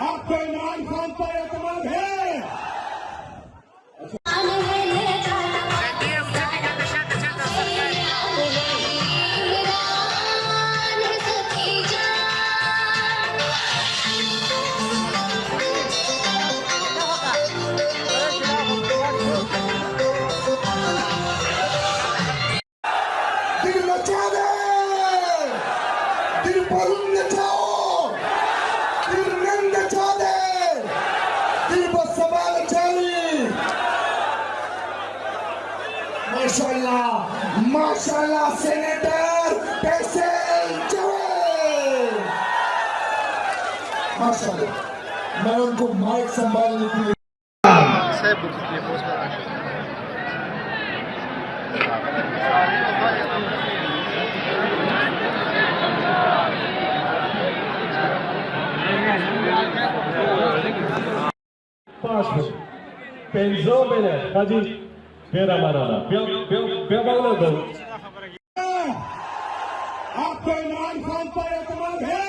आपको इमरान खान पर एतमाद है? दिल नचा दे, दिल भरून नचाओ, दिल में नचा दे, दिल पर सवाल चली। माशाल्लाह माशाल्लाह सेनेटर कैसे चले, माशाल्लाह। मैं उनको माइक संभालने के लिए Pensou, Bené? Pode ver a marana. Pelo valor. आपको इमरान खान पर एतमाद है?